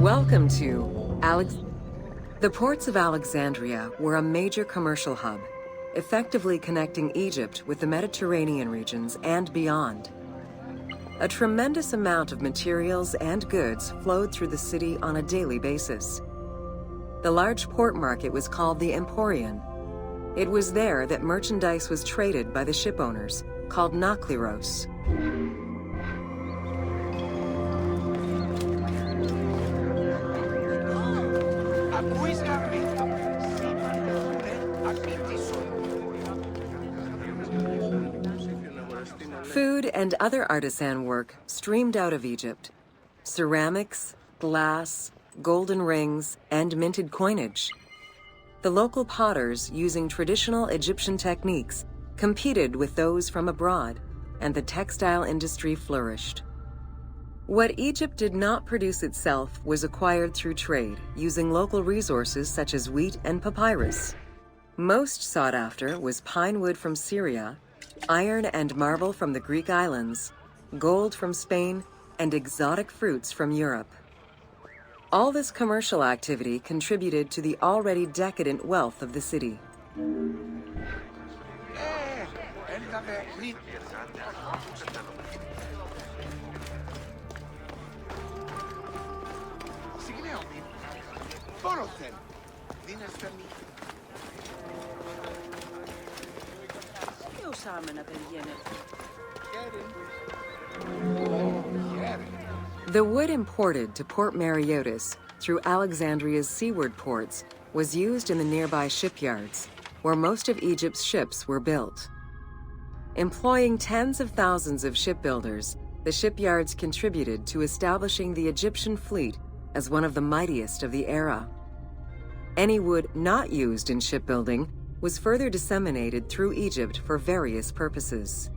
Welcome to The ports of Alexandria were a major commercial hub, effectively connecting Egypt with the Mediterranean regions and beyond. A tremendous amount of materials and goods flowed through the city on a daily basis. The large port market was called the Emporion. It was there that merchandise was traded by the ship owners, called nakliros. Food and other artisan work streamed out of Egypt. Ceramics, glass, golden rings, and minted coinage. The local potters, using traditional Egyptian techniques, competed with those from abroad, and the textile industry flourished. What Egypt did not produce itself was acquired through trade, using local resources such as wheat and papyrus. Most sought after was pine wood from Syria, iron and marble from the Greek islands, gold from Spain, and exotic fruits from Europe. All this commercial activity contributed to the already decadent wealth of the city. The wood imported to Port Mareotis through Alexandria's seaward ports was used in the nearby shipyards, where most of Egypt's ships were built. Employing tens of thousands of shipbuilders, the shipyards contributed to establishing the Egyptian fleet as one of the mightiest of the era. Any wood not used in shipbuilding was further disseminated through Egypt for various purposes.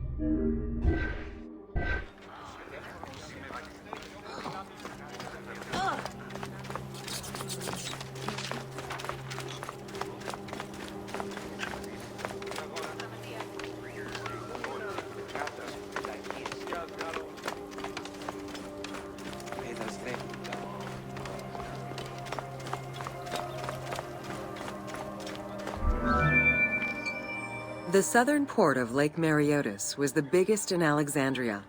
The southern port of Lake Mareotis was the biggest in Alexandria.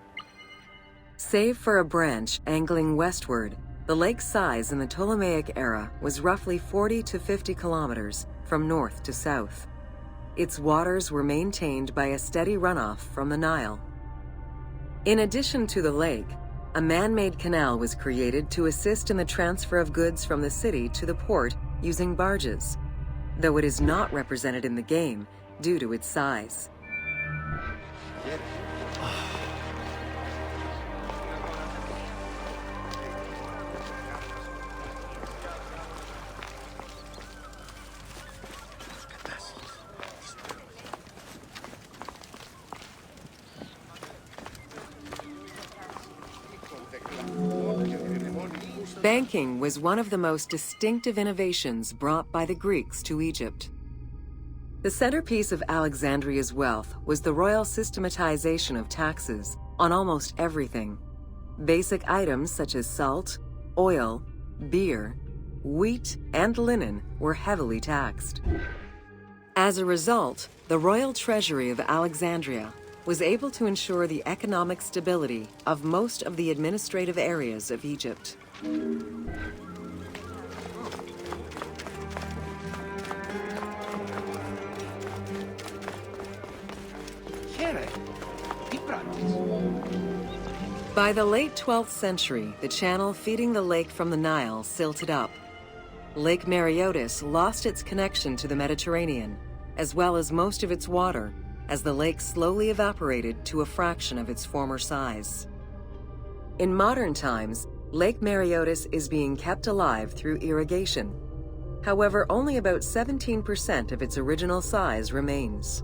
Save for a branch angling westward, the lake's size in the Ptolemaic era was roughly 40 to 50 kilometers from north to south. Its waters were maintained by a steady runoff from the Nile. In addition to the lake, a man-made canal was created to assist in the transfer of goods from the city to the port using barges, though it is not represented in the game due to its size. Banking was one of the most distinctive innovations brought by the Greeks to Egypt. The centerpiece of Alexandria's wealth was the royal systematization of taxes on almost everything. Basic items such as salt, oil, beer, wheat, and linen were heavily taxed. As a result, the royal treasury of Alexandria was able to ensure the economic stability of most of the administrative areas of Egypt. By the late 12th century, the channel feeding the lake from the Nile silted up. Lake Mareotis lost its connection to the Mediterranean, as well as most of its water, as the lake slowly evaporated to a fraction of its former size. In modern times, Lake Mareotis is being kept alive through irrigation. However, only about 17% of its original size remains.